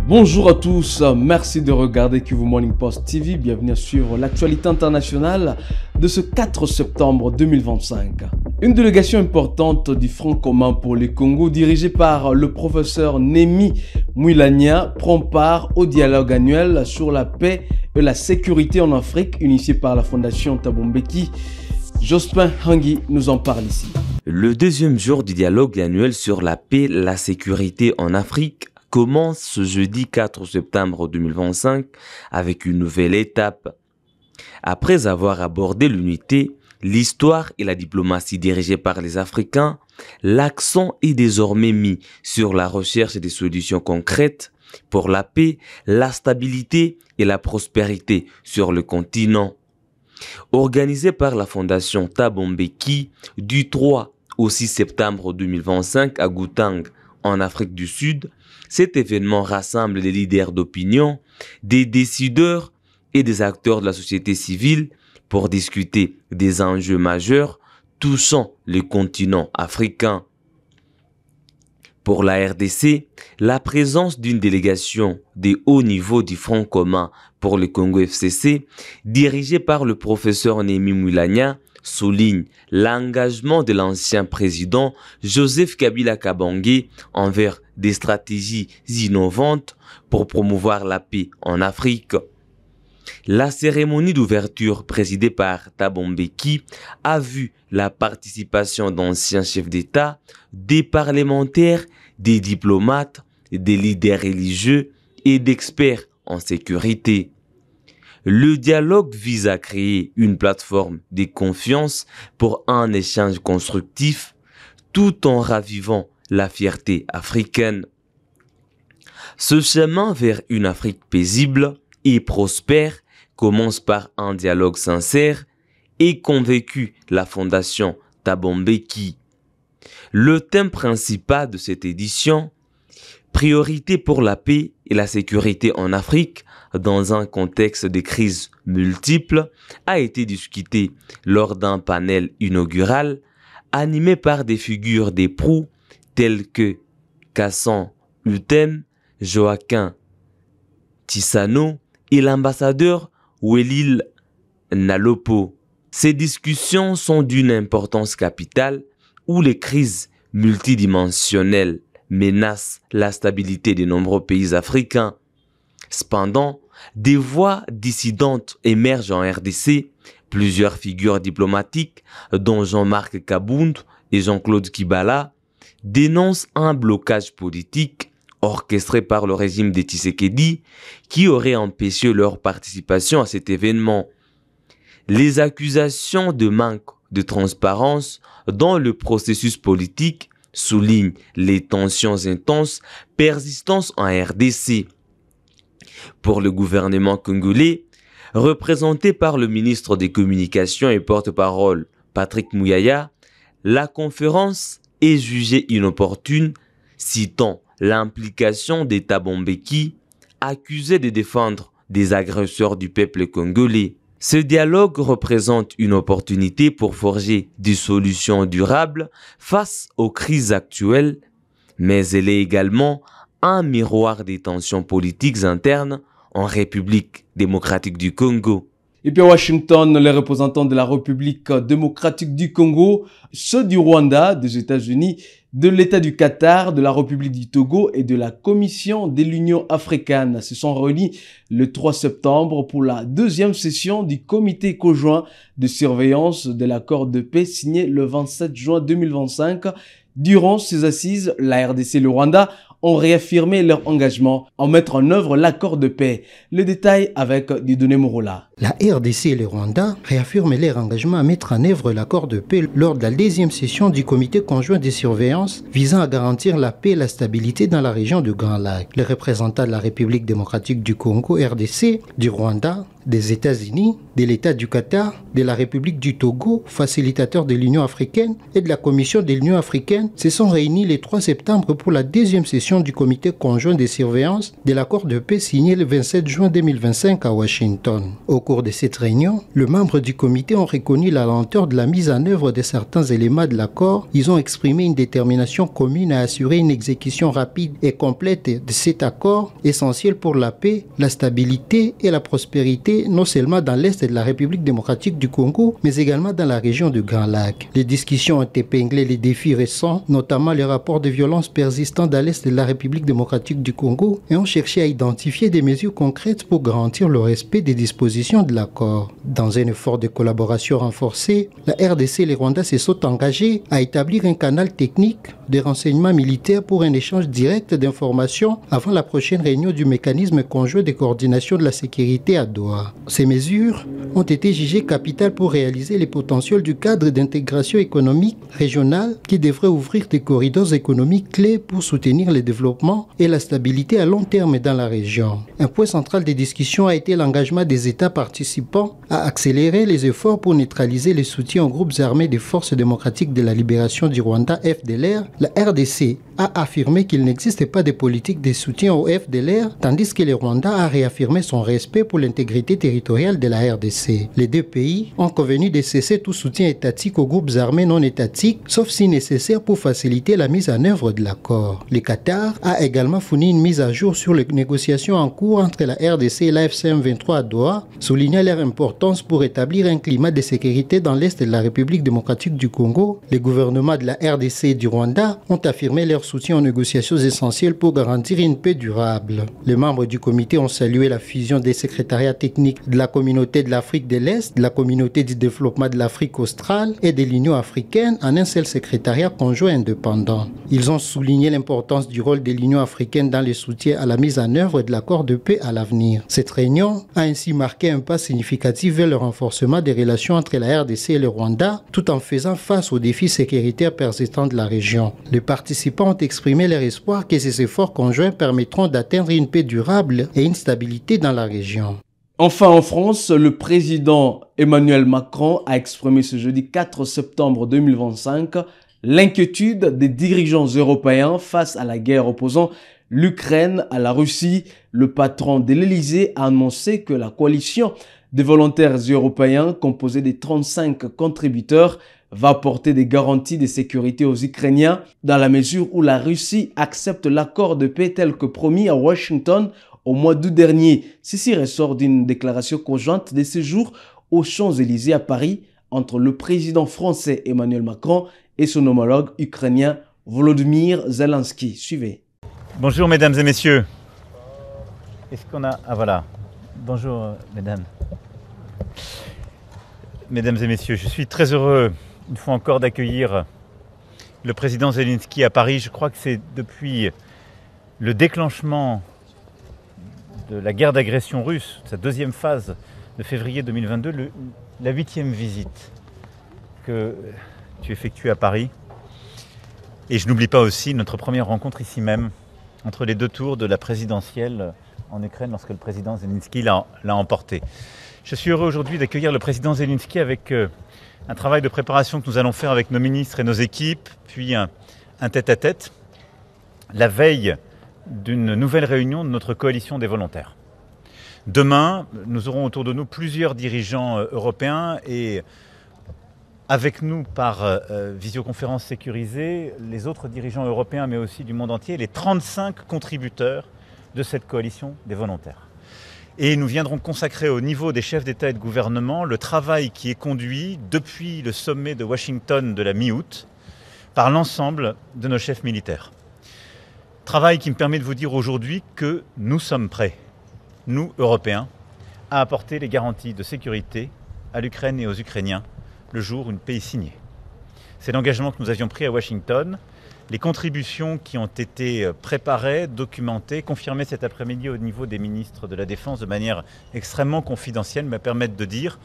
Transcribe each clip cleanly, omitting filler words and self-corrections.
Bonjour à tous, merci de regarder Kivu Morning Post TV. Bienvenue sur l'actualité internationale de ce 4 septembre 2025. Une délégation importante du Front commun pour le Congo, dirigée par le professeur Némi Mouilania, prend part au dialogue annuel sur la paix et la sécurité en Afrique, initié par la Fondation Thabo Mbeki. Jospin Hangui nous en parle ici. Le deuxième jour du dialogue annuel sur la paix et la sécurité en Afrique commence ce jeudi 4 septembre 2025 avec une nouvelle étape. Après avoir abordé l'unité, l'histoire et la diplomatie dirigée par les Africains, l'accent est désormais mis sur la recherche des solutions concrètes pour la paix, la stabilité et la prospérité sur le continent. Organisé par la Fondation Thabo Mbeki du 3 au 6 septembre 2025 à Gauteng, en Afrique du Sud, cet événement rassemble des leaders d'opinion, des décideurs et des acteurs de la société civile pour discuter des enjeux majeurs touchant le continent africain. Pour la RDC, la présence d'une délégation de haut niveau du Front commun pour le Congo FCC, dirigée par le professeur Némi Mouilania, souligne l'engagement de l'ancien président Joseph Kabila Kabange envers des stratégies innovantes pour promouvoir la paix en Afrique. La cérémonie d'ouverture présidée par Thabo Mbeki a vu la participation d'anciens chefs d'État, des parlementaires, des diplomates, des leaders religieux et d'experts en sécurité. Le dialogue vise à créer une plateforme de confiance pour un échange constructif tout en ravivant la fierté africaine. Ce chemin vers une Afrique paisible et prospère commence par un dialogue sincère et convaincu la Fondation Thabo Mbeki. Le thème principal de cette édition, priorité pour la paix et la sécurité en Afrique dans un contexte de crises multiples, a été discuté lors d'un panel inaugural animé par des figures des proues telles que Kassan Utem, Joaquin Tissano et l'ambassadeur Welil Nalopo. Ces discussions sont d'une importance capitale où les crises multidimensionnelles menacent la stabilité de nombreux pays africains. Cependant, des voix dissidentes émergent en RDC. Plusieurs figures diplomatiques, dont Jean-Marc Kabound et Jean-Claude Kibala, dénoncent un blocage politique orchestré par le régime de Tshisekedi qui aurait empêché leur participation à cet événement. Les accusations de manque de transparence dans le processus politique soulignent les tensions intenses persistantes en RDC. Pour le gouvernement congolais, représenté par le ministre des Communications et porte-parole Patrick Muyaya, la conférence est jugée inopportune, citant l'implication des Thabo Mbeki, accusés de défendre des agresseurs du peuple congolais. Ce dialogue représente une opportunité pour forger des solutions durables face aux crises actuelles, mais elle est également un miroir des tensions politiques internes en République démocratique du Congo. Et puis à Washington, les représentants de la République démocratique du Congo, ceux du Rwanda, des États-Unis, de l'État du Qatar, de la République du Togo et de la Commission de l'Union africaine se sont réunis le 3 septembre pour la deuxième session du comité conjoint de surveillance de l'accord de paix signé le 27 juin 2025. Durant ces assises, la RDC et le Rwanda ont réaffirmé leur engagement à mettre en œuvre l'accord de paix. Le détail avec Dieudonné Morola. La RDC et le Rwanda réaffirment leur engagement à mettre en œuvre l'accord de paix lors de la deuxième session du comité conjoint de surveillance visant à garantir la paix et la stabilité dans la région du Grand Lac. Les représentants de la République démocratique du Congo, RDC, du Rwanda, des États-Unis, de l'État du Qatar, de la République du Togo, facilitateur de l'Union africaine, et de la Commission de l'Union africaine se sont réunis le 3 septembre pour la deuxième session du comité conjoint de surveillance de l'accord de paix signé le 27 juin 2025 à Washington. Au cours de cette réunion, les membres du comité ont reconnu la lenteur de la mise en œuvre de certains éléments de l'accord. Ils ont exprimé une détermination commune à assurer une exécution rapide et complète de cet accord essentiel pour la paix, la stabilité et la prospérité, non seulement dans l'Est de la République démocratique du Congo, mais également dans la région du Grand Lac. Les discussions ont épinglé les défis récents, notamment les rapports de violence persistants dans l'Est de la République démocratique du Congo, et ont cherché à identifier des mesures concrètes pour garantir le respect des dispositions de l'accord. Dans un effort de collaboration renforcé, la RDC et le Rwanda se sont engagés à établir un canal technique de renseignement militaire pour un échange direct d'informations avant la prochaine réunion du mécanisme conjoint de coordination de la sécurité à Doha. Ces mesures ont été jugées capitales pour réaliser les potentiels du cadre d'intégration économique régionale qui devrait ouvrir des corridors économiques clés pour soutenir le développement et la stabilité à long terme dans la région. Un point central des discussions a été l'engagement des États participants à accélérer les efforts pour neutraliser les soutiens aux groupes armés des Forces démocratiques de la libération du Rwanda, FDLR. La RDC a affirmé qu'il n'existe pas de politique de soutien au FDLR, tandis que le Rwanda a réaffirmé son respect pour l'intégrité territoriale de la RDC. Les deux pays ont convenu de cesser tout soutien étatique aux groupes armés non étatiques, sauf si nécessaire pour faciliter la mise en œuvre de l'accord. Le Qatar a également fourni une mise à jour sur les négociations en cours entre la RDC et la FCM23 à Doha, soulignant leur importance pour établir un climat de sécurité dans l'Est de la République démocratique du Congo. Les gouvernements de la RDC et du Rwanda ont affirmé leur soutien aux négociations essentielles pour garantir une paix durable. Les membres du comité ont salué la fusion des secrétariats techniques de la communauté de l'Afrique de l'Est, de la communauté du développement de l'Afrique australe et de l'Union africaine en un seul secrétariat conjoint indépendant. Ils ont souligné l'importance du rôle de l'Union africaine dans le soutien à la mise en œuvre de l'accord de paix à l'avenir. Cette réunion a ainsi marqué un pas significatif vers le renforcement des relations entre la RDC et le Rwanda, tout en faisant face aux défis sécuritaires persistants de la région. Les participants ont exprimé leur espoir que ces efforts conjoints permettront d'atteindre une paix durable et une stabilité dans la région. Enfin, en France, le président Emmanuel Macron a exprimé ce jeudi 4 septembre 2025 l'inquiétude des dirigeants européens face à la guerre opposant l'Ukraine à la Russie. Le patron de l'Élysée a annoncé que la coalition des volontaires européens, composée des 35 contributeurs, va apporter des garanties de sécurité aux Ukrainiens dans la mesure où la Russie accepte l'accord de paix tel que promis à Washington au mois d'août dernier. Ceci ressort d'une déclaration conjointe de séjour aux Champs-Élysées à Paris entre le président français Emmanuel Macron et son homologue ukrainien Volodymyr Zelensky. Suivez. Bonjour mesdames et messieurs. Est-ce qu'on a... Ah voilà. Bonjour mesdames. Mesdames et messieurs, je suis très heureux une fois encore d'accueillir le président Zelensky à Paris. Je crois que c'est depuis le déclenchement de la guerre d'agression russe, sa deuxième phase de février 2022, la 8e visite que tu effectues à Paris. Et je n'oublie pas aussi notre première rencontre ici même, entre les deux tours de la présidentielle en Ukraine, lorsque le président Zelensky l'a emporté. Je suis heureux aujourd'hui d'accueillir le président Zelensky avec un travail de préparation que nous allons faire avec nos ministres et nos équipes, puis un tête-à-tête, la veille d'une nouvelle réunion de notre coalition des volontaires. Demain, nous aurons autour de nous plusieurs dirigeants européens et avec nous par visioconférence sécurisée, les autres dirigeants européens mais aussi du monde entier, les 35 contributeurs de cette coalition des volontaires. Et nous viendrons consacrer au niveau des chefs d'État et de gouvernement le travail qui est conduit depuis le sommet de Washington de la mi-août par l'ensemble de nos chefs militaires. Travail qui me permet de vous dire aujourd'hui que nous sommes prêts, nous, Européens, à apporter les garanties de sécurité à l'Ukraine et aux Ukrainiens le jour où une paix est signée. C'est l'engagement que nous avions pris à Washington. Les contributions qui ont été préparées, documentées, confirmées cet après-midi au niveau des ministres de la Défense de manière extrêmement confidentielle me permettent de dire,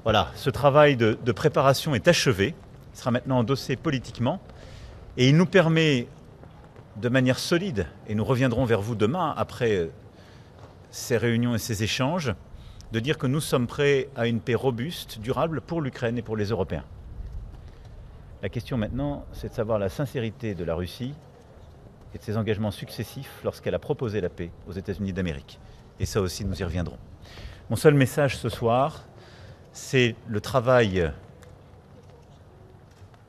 voilà, ce travail de préparation est achevé, il sera maintenant endossé politiquement et il nous permet de manière solide, et nous reviendrons vers vous demain après ces réunions et ces échanges, de dire que nous sommes prêts à une paix robuste, durable pour l'Ukraine et pour les Européens. La question maintenant, c'est de savoir la sincérité de la Russie et de ses engagements successifs lorsqu'elle a proposé la paix aux États-Unis d'Amérique. Et ça aussi, nous y reviendrons. Mon seul message ce soir, c'est le travail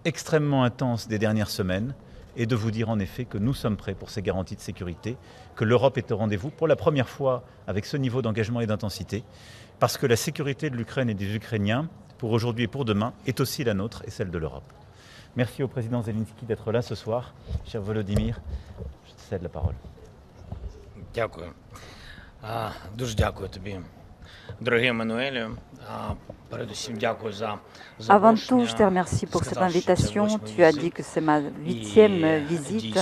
extrêmement intense des dernières semaines et de vous dire en effet que nous sommes prêts pour ces garanties de sécurité, que l'Europe est au rendez-vous pour la première fois avec ce niveau d'engagement et d'intensité, parce que la sécurité de l'Ukraine et des Ukrainiens, pour aujourd'hui et pour demain, est aussi la nôtre et celle de l'Europe. Merci au président Zelensky d'être là ce soir. Cher Volodymyr, je te cède la parole. Дякую. Дуже дякую тобі, дорогий Еммануелю. Передусім дякую за Avant запрошення. tout, je te remercie pour cette invitation. Tu as dit que c'est ma 8e visite.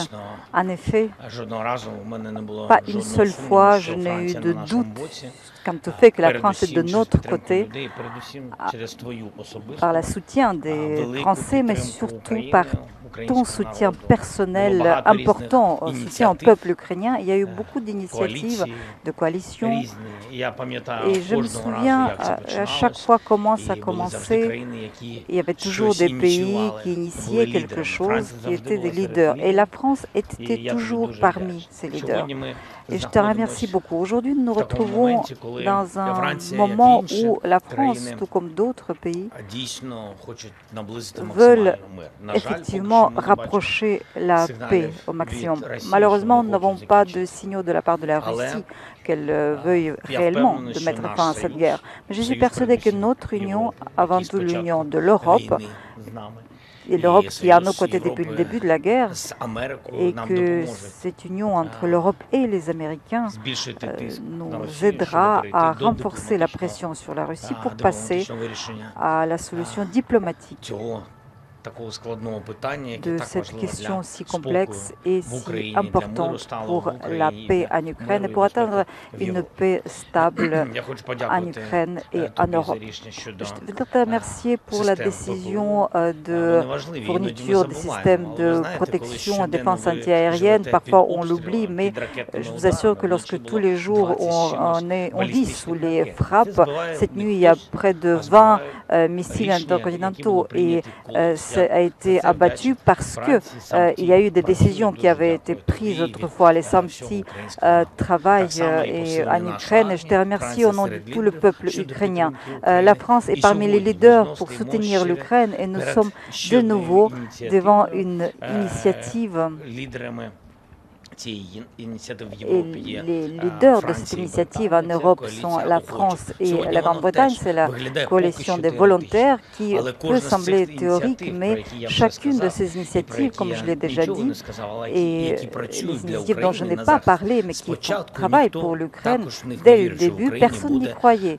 En effet, Жодного разу у мене не було pas une жодного seule сумніву, fois, що je n'ai eu Франція de на нашому doute боці. quant au fait que la France est de Передусім через notre підтримку côté, людей, передусім через твою особисту, par le soutien des велику Français, mais підтримку surtout України, par ton українського soutien народу. personnel Було багато important, різних soutien au ініціатив, peuple ukrainien. Il y a eu beaucoup d'initiatives, коаліції, de coalitions. різні. Я пам'ятаю Et je me кожного разу, souviens як це à chaque починалось. fois comment ça І були завжди commençait. країни, які Il y avait toujours щось des pays ініціювали, qui були initiaient quelque лідерами. chose, Франція qui завжди étaient була des серед leaders. Et лідерів. la France І était я тобі toujours дуже parmi вдячний. ces leaders. Сьогодні ми Et je te remercie знаходимося beaucoup. Aujourd'hui, nous nous в такому retrouvons моменті, коли dans un Франція, як і moment інші où la France, країни, tout comme d'autres pays, дійсно хочуть наблизити veulent максимально мир. На жаль, поки effectivement що ми не бачимо rapprocher la signal paix au vite maximum. Russie, Malheureusement, sur nous le n'avons côté pas de de signaux de la part de la Але, Russie qu'elle veuille я réellement впевнений, de що mettre наш fin à cette союз, guerre. Mais je suis союз persuadé que передусім notre union, Європи, avant який tout l'union спочатку de l'Europe, війни з нами, et l'Europe qui est à nos союз côtés depuis le Європи début de la guerre, з Америкою et нам que допоможе cette union entre l'Europe et les Américains збільшити тиск на nous Росію, aidera щоб перейти à до renforcer la дипломатичного, pression sur la Russie pour passer дипломатичного вирішення à la solution diplomatique цього такого складного питання, яке de так cette важливо question для si спокою complexe et в si Україні, для миру importante сталого в pour la Україні, paix для en Ukraine миру et і pour atteindre безпеки в une Європі. paix stable Я хочу en подякувати Ukraine et en тобі за Europe. рішення щодо Je voudrais te remercier pour la систем décision ППО. de Вони важливі, іноді ми fourniture des забуваємо. systèmes Але ви de знаєте, коли protection et щоденно défense ви antiaérienne. живете Parfois під on l'oublie, обстрілами, mais під ракетними je vous assure que ударами, lorsque вночі tous було les jours 20 чимось on vit sous балістичних les ракет. Це frappes, збиває cette не nuit il y a хтось, près de а 20 збивають missiles рішення, які intercontinentaux були et прийняті колись. ça a été Я abattu вдячний parce que Франції, сам il y a eu des працює, décisions qui дуже avaient été дякую тобі prises і autrefois. Les всьому Samsi українському народу. travaillent Так само і et посилення en наша Ukraine et je te армія. remercie au nom de Франція tout le серед peuple лідерів щодо ukrainien. підтримки України. La France est І parmi les сьогодні ми leaders знову pour стоїмо soutenir ще l'Ukraine et nous перед sommes ще de однією nouveau devant ініціативою. une initiative. Лідерами цієї ініціативи в Et Європі є les leaders de cette Франція і initiative en Британія. Це Europe sont коаліція la охочих. France et Сьогодні la воно Grande-Bretagne. теж C'est la виглядає поки coalition що des теоретично. volontaires qui Але peut кожна з sembler цих théorique, ініціатив, про mais які я вже chacune de сказав, ces і про initiatives, які comme я je l'ai déjà нічого не dit, сказав, et які les працюють для initiatives dont je України n'ai на pas захист. parlé, mais qui Спочатку travaillent ніхто pour l'Ukraine, також не dès le повірив, що в début, Україні personne n'y буде croyait.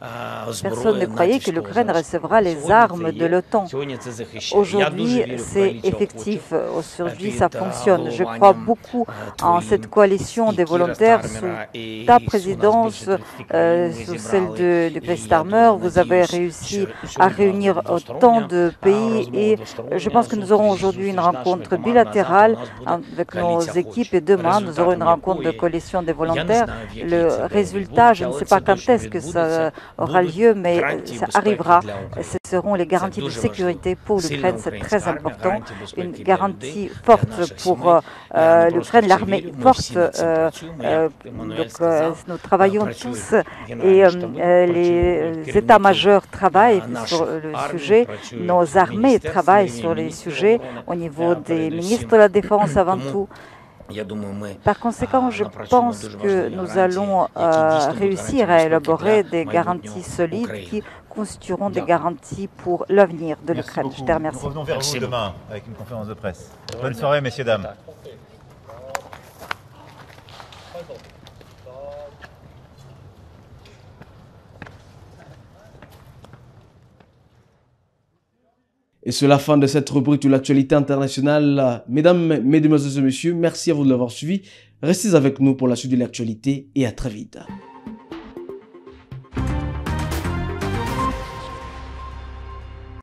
Personne ne зброя croyait que натівського l'Ukraine зразку. recevra les Сьогодні armes це de є. l'OTAN. Сьогодні це захищає. Я дуже Aujourd'hui, вірю в c'est коаліцію effectif. охочих. Aujourd'hui, Під ça fonctionne. Je crois головуванням beaucoup en твоїм cette coalition і des Кіра volontaires Стармера, sous і ta у нас présidence, більше 30 країн ми sous зібрали. celle de І Keir я Starmer. дуже Vous avez надіюсь, réussi що à сьогодні réunir у нас autant de двостороння pays розмова et двостороння, je pense que nous aurons aujourd'hui une зустріч нашими rencontre командами, а bilatérale завтра у нас буде avec nos коаліція équipes охочих. et demain nous aurons une Результатом rencontre de якої coalition des я не volontaires. знаю, в який Le це день résultat, je ne відбудеться, sais але pas це quand точно est-ce que відбудеться. ça aura Будуть lieu, mais гарантії ça безпеки arrivera. для України. Ce seront les garanties de дуже sécurité важливо. pour Сильна l'Ukraine, c'est українська très армія, important. гарантії безпеки Une для garantie людей, для forte наших pour сімей. Я не просто l'Ukraine, в це l'armée вірю, ми forte. всі над цим працюємо, як Еммануель Donc сказав, nous travaillons працюють tous генеральні et штаби, les працюють états-majors travaillent наших sur le армій, sujet, працюють nos armées міністерства, travaillent рівні sur les міністрів sujets оборони. au niveau des Передусім, ministres de la Défense avant тому tout. я думаю, ми Par conséquent, je напрацюємо pense дуже que важливі nous гарантії, allons які дійсно будуть réussir à гарантіями безпеки élaborer для des garanties майбутнього solides України. qui constitueront des D'accord. garanties pour l'avenir de Merci l'Ukraine. Je beaucoup. te Nous remercie. revenons vers Merci vous demain avec une conférence de presse. Bonne soirée, messieurs, dames. Et c'est la fin de cette rubrique de l'actualité internationale. Mesdames, mesdemoiselles et messieurs, merci à vous de l'avoir suivi. Restez avec nous pour la suite de l'actualité et à très vite.